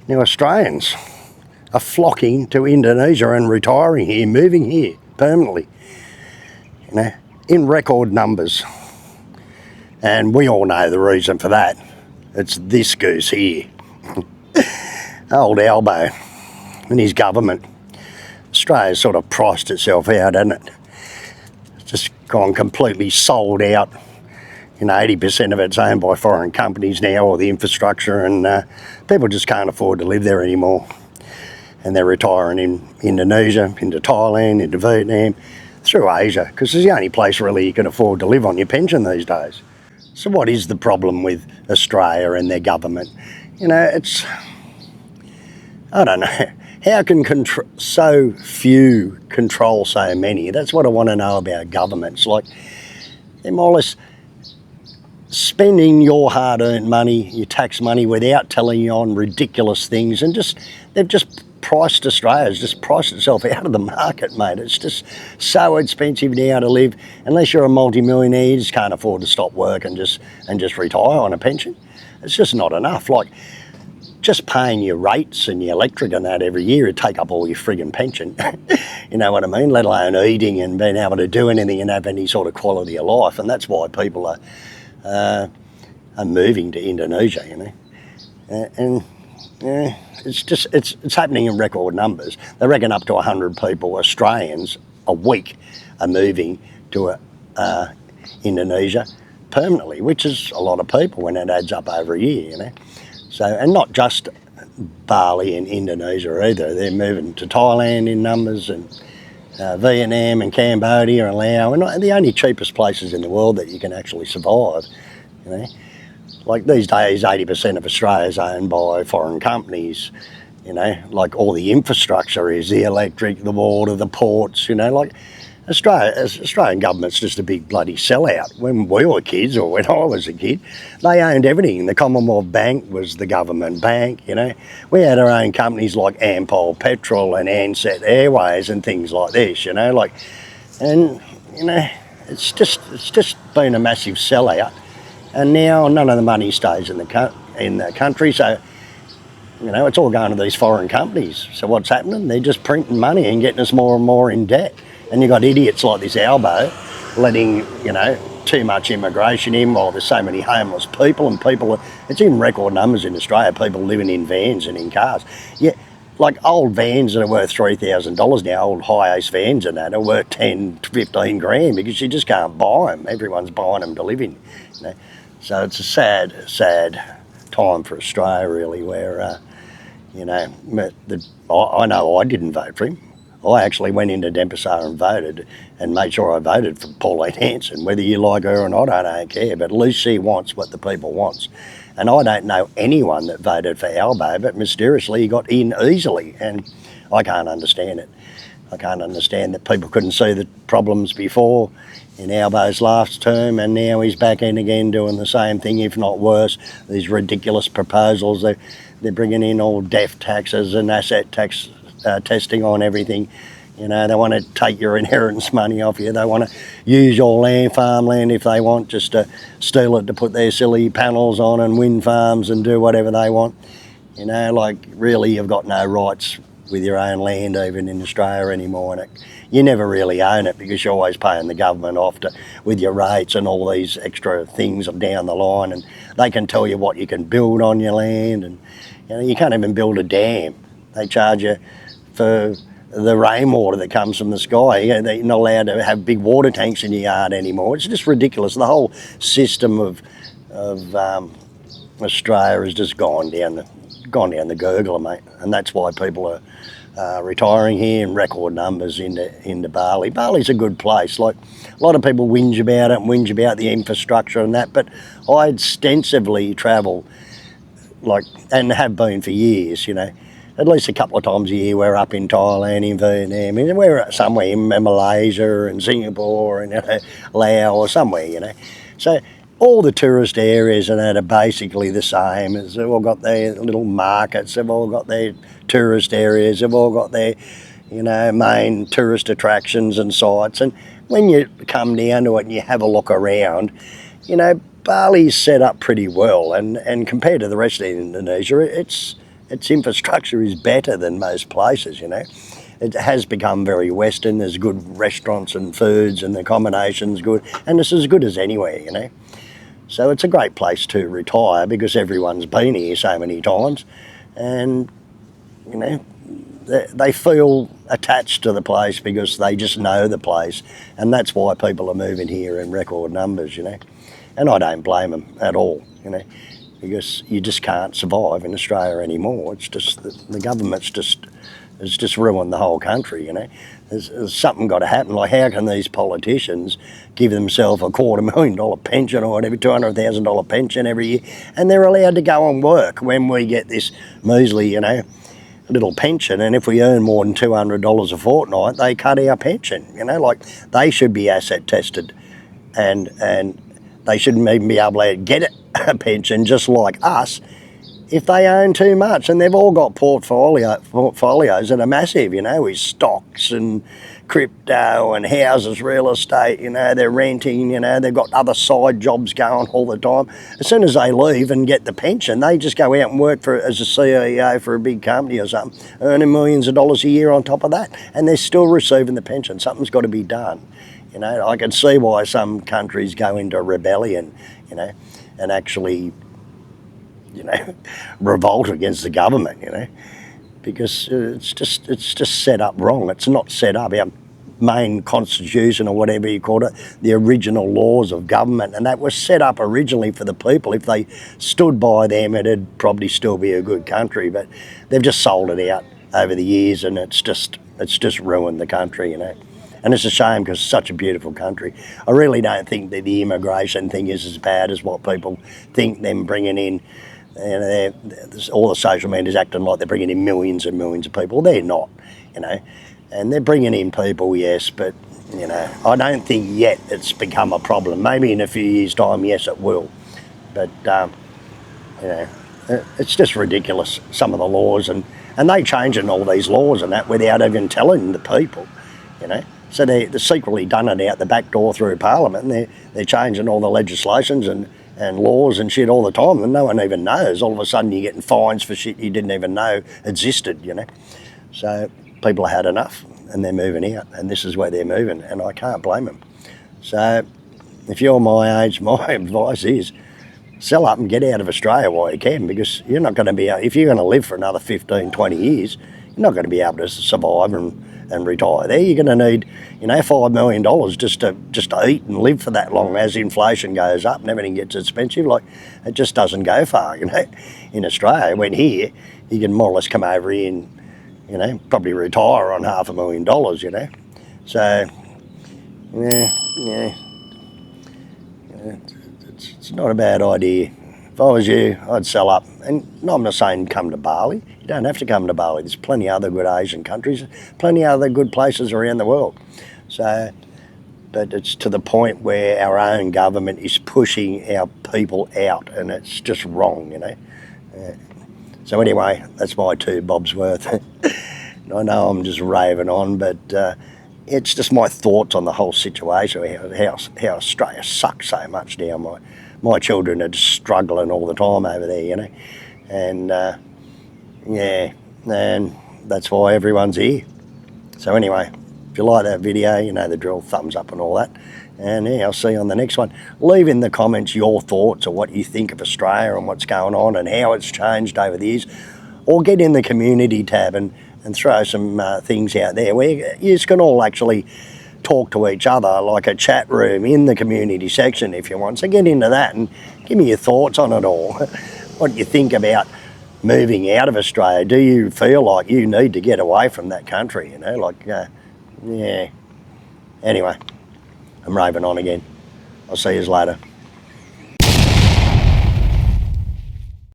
Now Australians are flocking to Indonesia and retiring here, moving here permanently, you know, in record numbers. And we all know the reason for that. It's this goose here. Old Albo and his government. Australia's sort of priced itself out, hasn't it? It's just gone completely sold out. You know, 80% of it's owned by foreign companies now, or the infrastructure, and people just can't afford to live there anymore. And they're retiring in Indonesia, into Thailand, into Vietnam, through Asia, because it's the only place really you can afford to live on your pension these days. So what is the problem with Australia and their government? You know, it's, I don't know, how can so few control so many? That's what I want to know about governments. Like, they're more or less spending your hard-earned money, your tax money, without telling you on ridiculous things, and they've just priced Australia's just priced itself out of the market, mate. It's just so expensive now to live. Unless you're a multi-millionaire, you just can't afford to stop work and just retire on a pension. It's just not enough. Like, just paying your rates and your electric and that every year, it'd take up all your friggin' pension. You know what I mean? Let alone eating and being able to do anything and have any sort of quality of life. And that's why people are moving to Indonesia, you know. It's happening in record numbers. They reckon up to 100 people, Australians, a week are moving to Indonesia permanently, which is a lot of people when it adds up over a year, you know. So, and not just Bali and Indonesia either. They're moving to Thailand in numbers, and Vietnam and Cambodia and Laos, and the only cheapest places in the world that you can actually survive, you know. Like these days, 80% of Australia is owned by foreign companies, you know, like all the infrastructure is, the electric, the water, the ports, you know, like Australian government's just a big bloody sellout. When we were kids, or when I was a kid, they owned everything. The Commonwealth Bank was the government bank, you know. We had our own companies like Ampol Petrol and Ansett Airways and things like this, you know, like, and, you know, it's just been a massive sellout. And now none of the money stays in the country, so, you know, it's all going to these foreign companies. So what's happening? They're just printing money and getting us more and more in debt. And you've got idiots like this Albo letting, you know, too much immigration in while there's so many homeless people, and it's in record numbers in Australia, people living in vans and in cars. Yeah, like old vans that are worth $3,000 now, old high-ace vans and that are worth 10 to 15 grand because you just can't buy them. Everyone's buying them to live in, you know. So it's a sad time for Australia, really, where, you know, I know I didn't vote for him. I actually went into Denpasar and voted, and made sure I voted for Pauline Hanson. Whether you like her or not, I don't care, but at least she wants what the people wants. And I don't know anyone that voted for Albo, but mysteriously he got in easily, and I can't understand it. I can't understand that people couldn't see the problems before in Albo's last term, and now he's back in again doing the same thing, if not worse. These ridiculous proposals, they're bringing in all death taxes and asset tax testing on everything. You know, they want to take your inheritance money off you. They want to use your land, farmland, if they want, just to steal it to put their silly panels on and wind farms and do whatever they want. You know, like, really, you've got no rights with your own land even in Australia anymore. And you never really own it because you're always paying the government off with your rates and all these extra things down the line. And they can tell you what you can build on your land. And, you know, you can't even build a dam. They charge you for the rainwater that comes from the sky. You know, they're not allowed to have big water tanks in your yard anymore. It's just ridiculous. The whole system of Australia has just gone down the gurgler, mate. And that's why people are retiring here in record numbers into Bali. Bali's a good place. Like, a lot of people whinge about it and whinge about the infrastructure and that, but I extensively travel, like, and have been for years, you know. At least a couple of times a year we're up in Thailand, in Vietnam, and we're somewhere in Malaysia and Singapore and, you know, Laos or somewhere, you know. So all the tourist areas and that are basically the same. They've all got their little markets, they've all got their tourist areas, they've all got their, you know, main tourist attractions and sites. And when you come down to it and you have a look around, you know, Bali's set up pretty well, and compared to the rest of Indonesia, it's its infrastructure is better than most places, you know. It has become very Western. There's good restaurants and foods, and the accommodation's good, and it's as good as anywhere, you know. So it's a great place to retire because everyone's been here so many times, and, you know, they feel attached to the place because they just know the place, and that's why people are moving here in record numbers, you know. And I don't blame them at all, you know, because you just can't survive in Australia anymore. It's just the government's has just ruined the whole country, you know. There's something got to happen. Like, how can these politicians give themselves a $250,000 pension or whatever, $200,000 pension every year, and they're allowed to go and work when we get this measly, you know, little pension, and if we earn more than $200 a fortnight, they cut our pension, you know. Like, they should be asset tested, and they shouldn't even be able to get a pension just like us if they own too much. And they've all got portfolios that are massive, you know, with stocks and crypto and houses, real estate, you know, they're renting, you know, they've got other side jobs going all the time. As soon as they leave and get the pension, they just go out and work as a CEO for a big company or something, earning millions of dollars a year on top of that, and they're still receiving the pension. Something's got to be done. You know, I can see why some countries go into rebellion, you know, and actually, you know, revolt against the government, you know, because it's just set up wrong. It's not set up. Our main constitution, or whatever you call it, the original laws of government, and that was set up originally for the people. If they stood by them, it'd probably still be a good country, but they've just sold it out over the years, and it's just ruined the country, you know. And it's a shame because it's such a beautiful country. I really don't think that the immigration thing is as bad as what people think, them bringing in, you know, all the social media's acting like they're bringing in millions and millions of people. They're not, you know. And they're bringing in people, yes, but, you know, I don't think yet it's become a problem. Maybe in a few years' time, yes, it will. But, you know, it's just ridiculous, some of the laws. And they changing all these laws and that without even telling the people, you know. So they're secretly done it out the back door through Parliament, and they're changing all the legislations and laws and shit all the time, and no one even knows. All of a sudden you're getting fines for shit you didn't even know existed, you know. So people have had enough and they're moving out, and this is where they're moving, and I can't blame them. So if you're my age, my advice is sell up and get out of Australia while you can, because you're not going to be, if you're going to live for another 15, 20 years, you're not going to be able to survive and retire there. You're going to need, you know, $5 million just to eat and live for that long. As inflation goes up and everything gets expensive, like, it just doesn't go far, you know. In Australia, when here, you can more or less come over here and, you know, probably retire on $500,000, you know. So, yeah, it's not a bad idea. If I was you, I'd sell up. And I'm not saying come to Bali. You don't have to come to Bali. There's plenty of other good Asian countries, plenty of other good places around the world. So, but it's to the point where our own government is pushing our people out, and it's just wrong, you know. So anyway, that's my 2 bobs worth. I know I'm just raving on, but it's just my thoughts on the whole situation, how Australia sucks so much now. My children are just struggling all the time over there, you know. And yeah, and that's why everyone's here. So anyway, if you like that video, you know the drill, thumbs up and all that. And yeah, I'll see you on the next one. Leave in the comments your thoughts or what you think of Australia and what's going on and how it's changed over the years. Or get in the community tab and throw some things out there where you can all actually talk to each other, like a chat room in the community section if you want. So get into that and give me your thoughts on it all. What you think about moving out of Australia. Do you feel like you need to get away from that country, you know, like, yeah. Anyway, I'm raving on again. I'll see you later.